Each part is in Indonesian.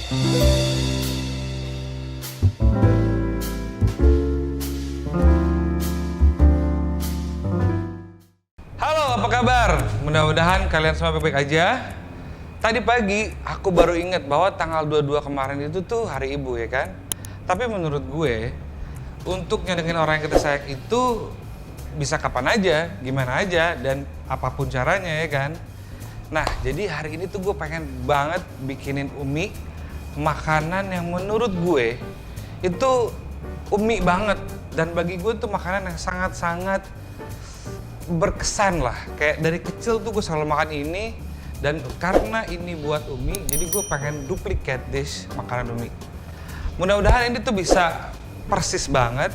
Halo, apa kabar? Mudah-mudahan kalian semua baik-baik aja. Tadi pagi aku baru ingat bahwa tanggal 22 kemarin itu tuh hari ibu ya kan. Tapi menurut gue, untuk nyenengin orang yang kita sayang itu bisa kapan aja, gimana aja, dan apapun caranya ya kan. Nah, jadi hari ini tuh gue pengen banget bikinin Umi makanan yang menurut gue itu Umi banget. Dan bagi gue tuh makanan yang sangat-sangat berkesan lah. Kayak dari kecil tuh gue selalu makan ini. Dan karena ini buat Umi, jadi gue pengen duplicate dish makanan Umi. Mudah-mudahan ini tuh bisa persis banget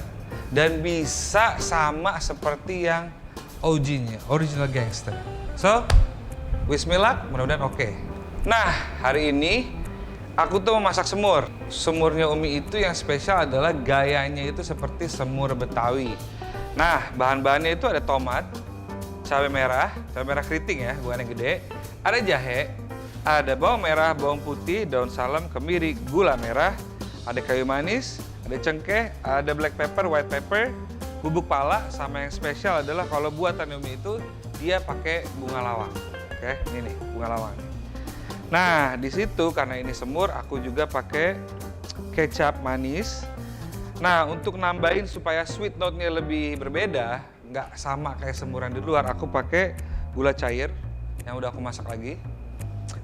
dan bisa sama seperti yang OG-nya, original gangster. So, wish me luck, mudah-mudahan oke. Nah, hari ini aku tuh memasak semur. Semurnya Umi itu yang spesial adalah gayanya itu seperti semur Betawi. Nah, bahan-bahannya itu ada tomat, cabai merah keriting ya, bukan yang gede. Ada jahe, ada bawang merah, bawang putih, daun salam, kemiri, gula merah, ada kayu manis, ada cengkeh, ada black pepper, white pepper, bubuk pala, sama yang spesial adalah kalau buatan Umi itu dia pakai bunga lawang. Oke, ini nih bunga lawang. Nah, di situ karena ini semur, aku juga pakai kecap manis. Nah, untuk nambahin supaya sweet note-nya lebih berbeda, nggak sama kayak semuran di luar, aku pakai gula cair yang udah aku masak lagi,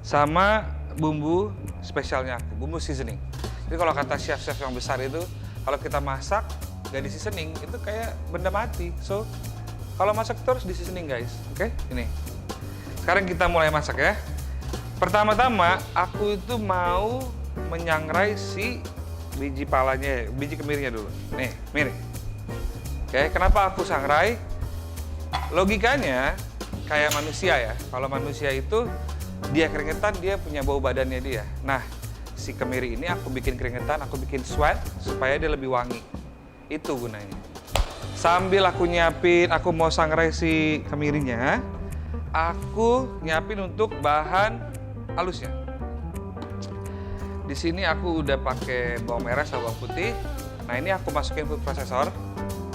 sama bumbu spesialnya aku, bumbu seasoning. Jadi kalau kata chef-chef yang besar itu, kalau kita masak nggak di seasoning, itu kayak benda mati. So, kalau masak terus di seasoning guys, oke? Ini. Sekarang kita mulai masak ya. Pertama-tama, aku itu mau menyangrai si biji palanya, biji kemirinya dulu. Nih, miri. Oke, kenapa aku sangrai? Logikanya kayak manusia ya. Kalau manusia itu dia keringetan, dia punya bau badannya dia. Nah, si kemiri ini aku bikin keringetan, aku bikin sweat supaya dia lebih wangi. Itu gunanya. Sambil aku nyiapin, aku mau sangrai si kemirinya, aku nyiapin untuk bahan halusnya. Di sini aku udah pakai bawang merah sama bawang putih. Nah, ini aku masukin food processor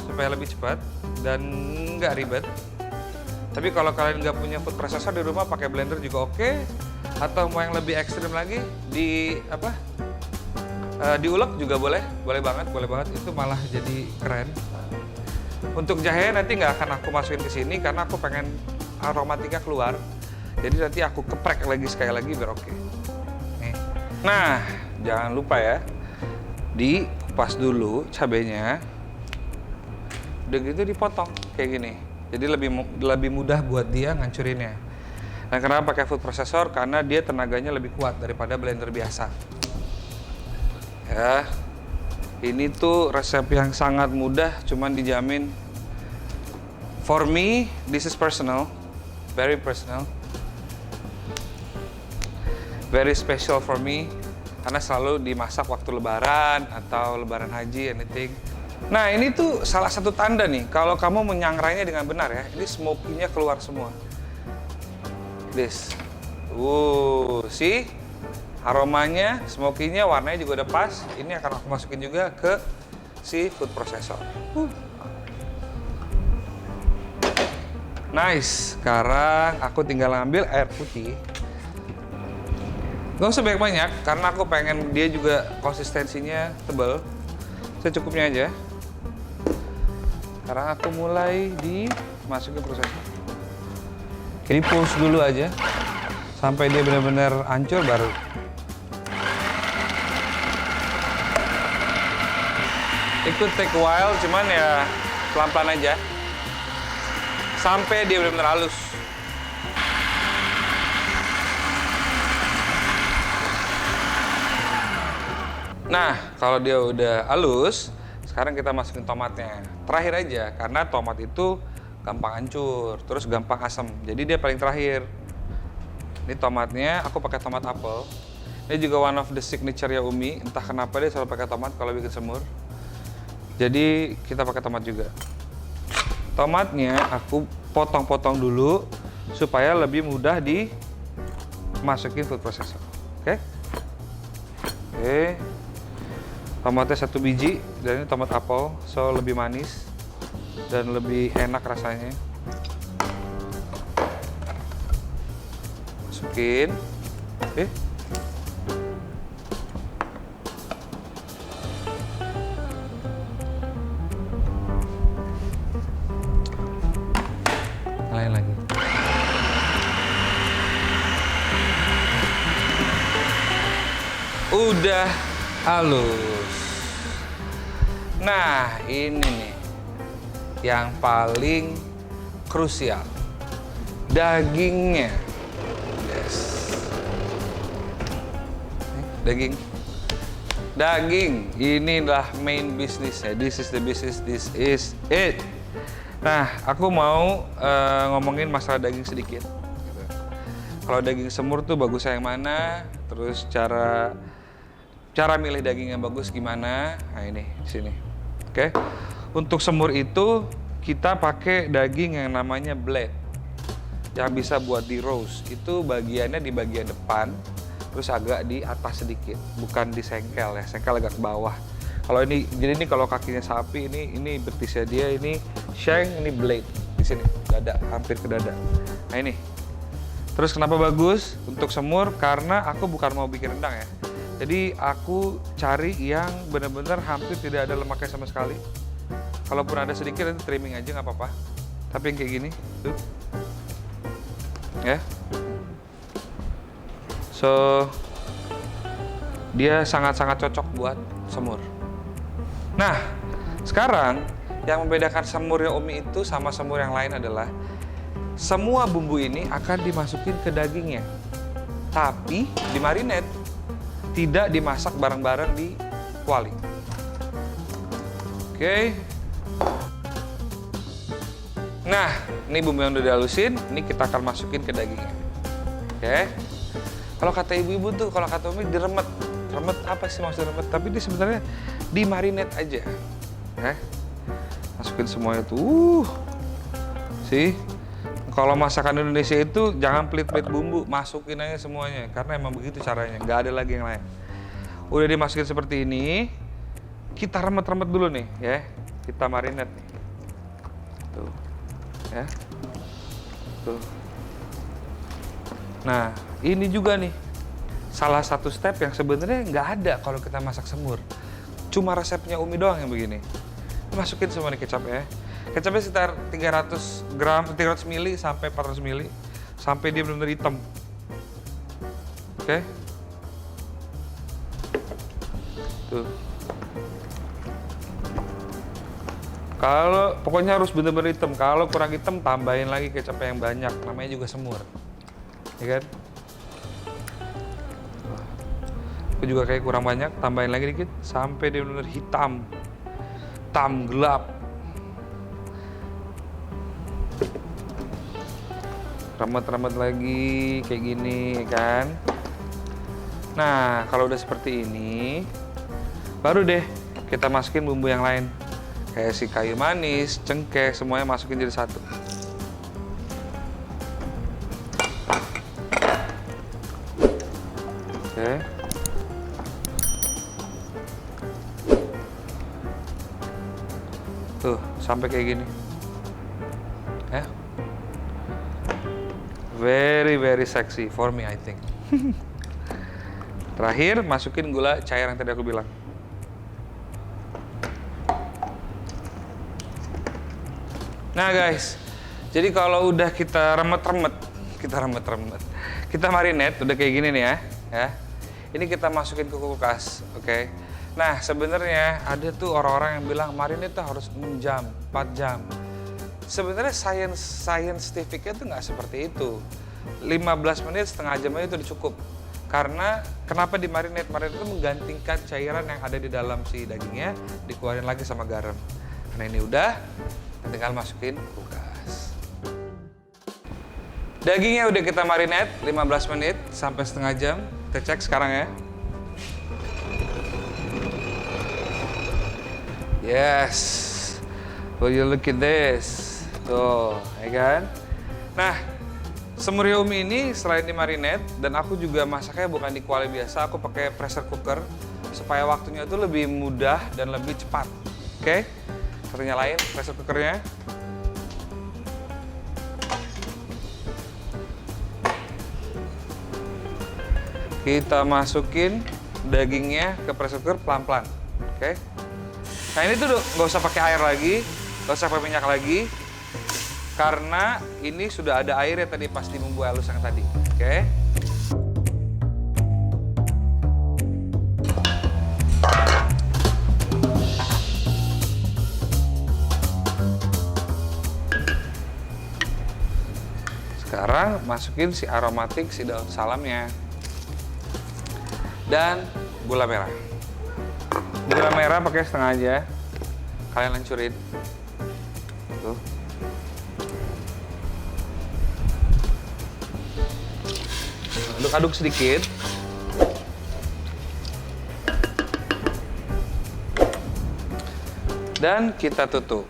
supaya lebih cepat dan nggak ribet. Tapi kalau kalian nggak punya food processor di rumah, pakai blender juga oke. Atau mau yang lebih ekstrim lagi, diulek juga boleh banget. Itu malah jadi keren. Untuk jahe nanti nggak akan aku masukin ke sini karena aku pengen aromatika keluar. Jadi nanti aku keprek lagi sekali lagi biar oke. Nih. Nah, jangan lupa ya, dikupas dulu cabenya. Udah gitu dipotong kayak gini. Jadi lebih mudah buat dia ngancurinnya. Dan kenapa pakai food processor? Karena dia tenaganya lebih kuat daripada blender biasa. Ya, ini tuh resep yang sangat mudah, cuman dijamin. For me, this is personal, very personal, very special for me. Karena selalu dimasak waktu lebaran atau lebaran haji, anything. Nah, ini tuh salah satu tanda nih, kalau kamu menyangrainya dengan benar ya, ini smoky-nya keluar semua. This. See? Aromanya, smoky-nya, warnanya juga udah pas. Ini akan aku masukin juga ke si food processor. Nice. Sekarang aku tinggal ngambil air putih. Gak usah banyak-banyak, karena aku pengen dia juga konsistensinya tebal. Secukupnya aja. Sekarang aku mulai dimasukin prosesor. Jadi pulse dulu aja sampai dia benar-benar hancur baru. It could take a while, cuman ya pelan-pelan aja sampai dia benar-benar halus. Nah, kalau dia udah halus, sekarang kita masukin tomatnya. Terakhir aja, karena tomat itu gampang hancur, terus gampang asam. Jadi dia paling terakhir. Ini tomatnya, aku pakai tomat apel. Ini juga one of the signature ya Umi. Entah kenapa dia selalu pakai tomat kalau bikin semur. Jadi kita pakai tomat juga. Tomatnya aku potong-potong dulu supaya lebih mudah dimasukin food processor. Oke? Oke. Tomatnya 1 biji, dan ini tomat apel, so lebih manis dan lebih enak rasanya. Masukin. Oke. Nyalain lagi. Udah halus. Nah, ini nih yang paling krusial. Dagingnya. Yes. Daging. Inilah main bisnisnya. This is the business, this is it. Nah, aku mau ngomongin masalah daging sedikit. Kalau daging semur tuh bagusnya yang mana? Terus cara milih daging yang bagus gimana? Nah ini di sini. Oke. Untuk semur itu kita pakai daging yang namanya blade. Yang bisa buat di roast. Itu bagiannya di bagian depan, terus agak di atas sedikit, bukan di sengkel ya. Sengkel agak ke bawah. Kalau ini, jadi ini kalau kakinya sapi ini betisnya dia, ini shank, ini blade di sini, dada, hampir ke dada. Nah ini. Terus kenapa bagus untuk semur? Karena aku bukan mau bikin rendang ya. Jadi aku cari yang benar-benar hampir tidak ada lemaknya sama sekali. Kalaupun ada sedikit nanti trimming aja nggak apa-apa. Tapi yang kayak gini, tuh, ya. So dia sangat-sangat cocok buat semur. Nah, sekarang yang membedakan semurnya Umi itu sama semur yang lain adalah semua bumbu ini akan dimasukin ke dagingnya, tapi dimarinate, tidak dimasak bareng-bareng di kuali. Oke. Nah, ini bumbu yang udah dihalusin, ini kita akan masukin ke dagingnya. Oke. Kalau kata ibu-ibu tuh, kalau kata Umi diremet. Remet apa sih maksud remet? Tapi ini sebenarnya dimarinate aja. Oke. Masukin semuanya tuh. Sih. Kalau masakan Indonesia itu jangan pelit-pelit bumbu, masukin aja semuanya. Karena emang begitu caranya, nggak ada lagi yang lain. Udah dimasukin seperti ini, kita remet-remet dulu nih, ya. Kita marinate nih. Tuh, ya. Tuh. Nah, ini juga nih, salah satu step yang sebenarnya nggak ada kalau kita masak semur. Cuma resepnya Umi doang yang begini. Masukin semua nih kecapnya. Kecapnya sekitar 300 gram, 300 ml sampai 400 ml. Sampai dia benar-benar hitam. Oke. Tuh. Kalau pokoknya harus benar-benar hitam. Kalau kurang hitam tambahin lagi kecapnya yang banyak. Namanya juga semur. Ya kan? Aku juga kayak kurang banyak, tambahin lagi dikit sampai dia benar-benar hitam. Hitam gelap. Remet-remet lagi kayak gini kan. Nah, kalau udah seperti ini baru deh kita masukin bumbu yang lain. Kayak si kayu manis, cengkeh, semuanya masukin jadi satu. Oke. Tuh, sampai kayak gini. Ya. Very, very sexy for me, I think. Terakhir, masukin gula cair yang tadi aku bilang. Nah guys, jadi kalau udah kita remet-remet, kita marinate, udah kayak gini nih ya. Ini kita masukin ke kulkas, oke? Nah, sebenarnya ada tuh orang-orang yang bilang marinate tuh harus 6 jam, 4 jam. Sebenarnya scientificnya tuh nggak seperti itu. 15 menit, setengah jam aja itu udah cukup. Karena kenapa di marinate? Marinate itu menggantikan cairan yang ada di dalam si dagingnya, dikeluarin lagi sama garam. Karena ini udah, tinggal masukin kulkas. Dagingnya udah kita marinate 15 menit sampai setengah jam. Kita cek sekarang ya. Yes. Will you look at this? Tuh, ya kan? Nah, Semurnya Umi ini selain di marinate, dan aku juga masaknya bukan di kuali biasa, aku pakai pressure cooker supaya waktunya itu lebih mudah dan lebih cepat. Oke, kita nyalain pressure cookernya. Kita masukin dagingnya ke pressure cooker pelan-pelan. Oke. Nah ini tuh nggak usah pakai air lagi, nggak usah pakai minyak lagi. Karena ini sudah ada airnya tadi pas di bumbu halus yang tadi. Oke. Sekarang masukin si aromatik, si daun salamnya. Dan gula merah. Gula merah pakai setengah aja. Kalian hancurin. Tuh. Aduk-aduk sedikit. Dan kita tutup.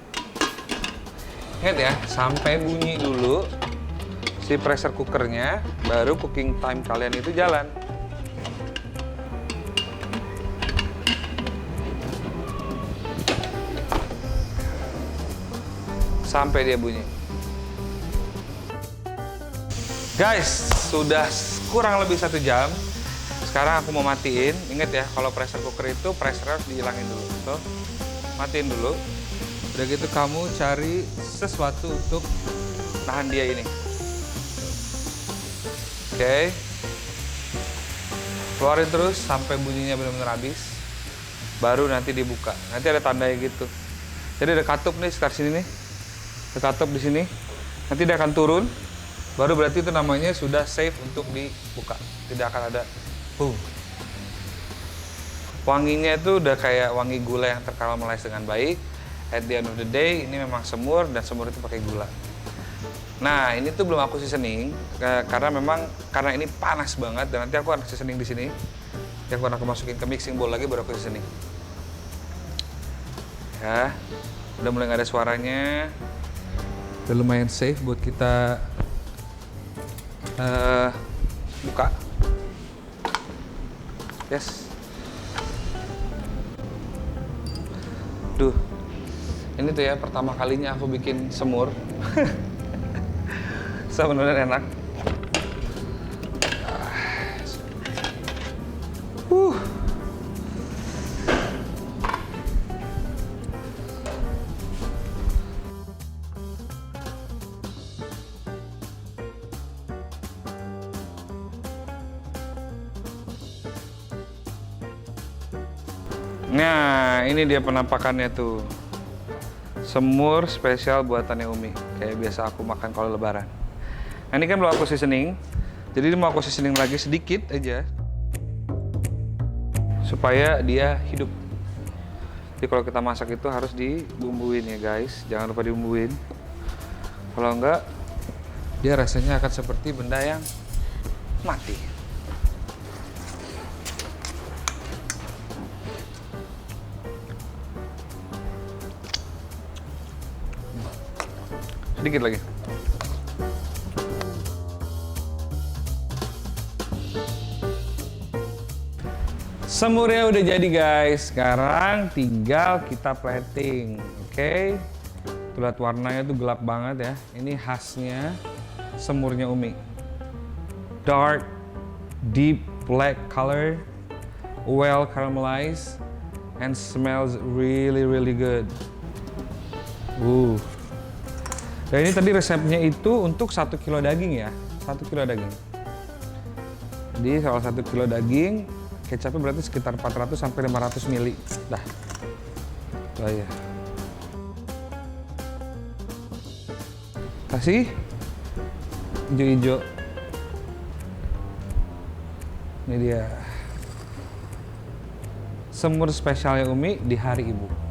Ingat ya, sampai bunyi dulu si pressure cookernya, baru cooking time kalian itu jalan. Sampai dia bunyi. Guys, sudah kurang lebih 1 jam. Sekarang aku mau matiin. Ingat ya, kalau pressure cooker itu pressure harus dihilangin dulu. So, matiin dulu. Udah gitu kamu cari sesuatu untuk nahan dia ini. Oke. Keluarin terus sampai bunyinya benar-benar habis. Baru nanti dibuka. Nanti ada tandanya gitu. Jadi ada katup nih sekitar sini nih. Ada katup di sini. Nanti dia akan turun. Baru berarti itu namanya sudah safe untuk dibuka. Tidak akan ada boom. Wanginya itu udah kayak wangi gula yang terkaramelize dengan baik. At the end of the day, ini memang semur dan semur itu pakai gula. Nah, ini tuh belum aku seasoning karena ini panas banget dan nanti aku akan seasoning di sini. Nanti aku akan masukin ke mixing bowl lagi baru aku seasoning. Ya, udah mulai nggak ada suaranya. Udah lumayan safe buat kita buka. Yes. Duh, ini tuh ya pertama kalinya aku bikin semur. Sebenarnya enak. Nah, ini dia penampakannya tuh. Semur spesial buatannya Umi. Kayak biasa aku makan kalau lebaran. Nah, ini kan belum aku seasoning. Jadi mau aku seasoning lagi sedikit aja. Supaya dia hidup. Jadi kalau kita masak itu harus dibumbuin ya guys. Jangan lupa dibumbuin. Kalau enggak, dia rasanya akan seperti benda yang mati. Sedikit lagi. Semurnya udah jadi guys. Sekarang tinggal kita plating. Oke. Tuh lihat warnanya tuh gelap banget ya. Ini khasnya semurnya Umi. Dark, deep black color, well caramelized, and smells really good. Dan ini tadi resepnya itu untuk 1 kilo daging ya, 1 kilo daging. Jadi kalau 1 kilo daging, kecapnya berarti sekitar 400 sampai 500 ml. Dah. Oh ya. Kasih hijau-hijau. Ini dia. Semur spesialnya Umi di hari Ibu.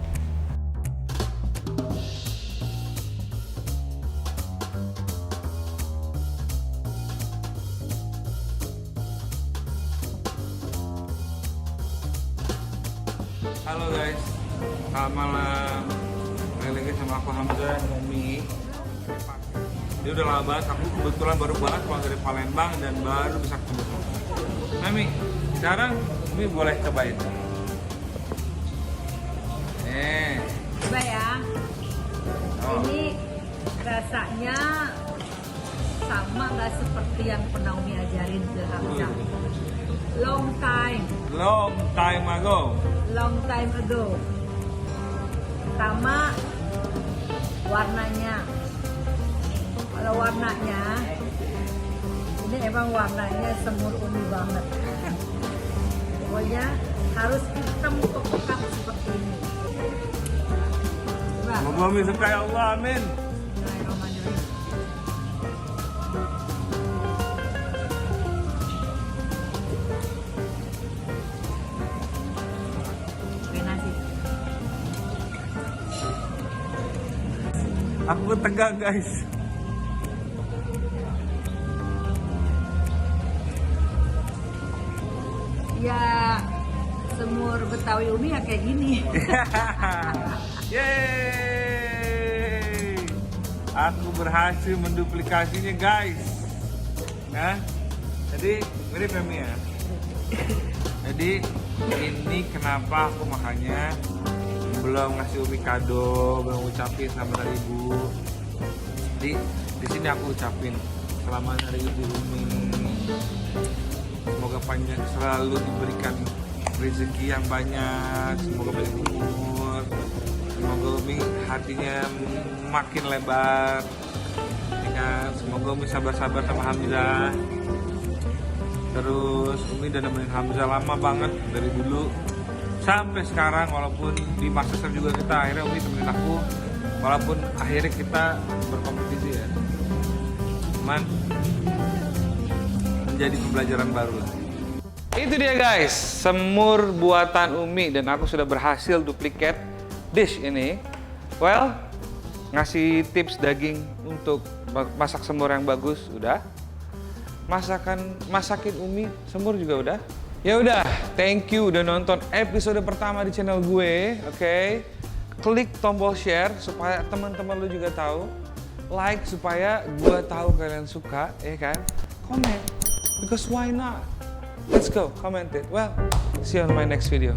Halo guys, selamat malam. Balik lagi sama aku Hamzah, Umi. Dia udah lama banget, aku kebetulan baru banget pulang dari Palembang dan baru bisa ketemu. Mami, sekarang Umi boleh cobain. Coba ya. Oh. Ini rasanya sama nggak seperti yang pernah Umi ajarin ke Hamzah? Long time ago. Long time ago. Pertama, warnanya. Kalau warnanya, ini emang warnanya semur Umi banget. Pokoknya harus hitam pekat seperti ini. Coba. Semoga Umi suka ya Allah, amin. Bismillahirrahmanirrahim. Oke, nasi. Aku tegang guys. Ya, semur Betawi Umi ya kayak gini. Yeay! Aku berhasil menduplikasinya guys. Nah, jadi mirip ya Mi ya. Jadi ini kenapa aku makanya belum ngasih Umi kado, belum ucapin selamat hari Ibu. Di sini aku ucapin selamat hari Ibu Umi. Semoga panjang selalu diberikan rezeki yang banyak, semoga banyak umur, semoga Umi hatinya makin lebar, ya kan? Semoga Umi sabar-sabar sama Hamzah. Terus Umi udah nemenin Hamzah lama banget dari dulu sampai sekarang, walaupun di Master juga kita akhirnya Umi temenin aku, walaupun akhirnya kita berkompetisi ya, cuman menjadi pembelajaran baru lah. Itu dia guys, semur buatan Umi dan aku sudah berhasil duplikat dish ini. Well, ngasih tips daging untuk masak semur yang bagus udah. Masakin Umi semur juga udah. Ya udah, thank you udah nonton episode pertama di channel gue, oke? Klik tombol share supaya teman-teman lu juga tahu. Like supaya gue tahu kalian suka, ya kan? Comment, because why not? Let's go, comment it. Well, see you on my next video.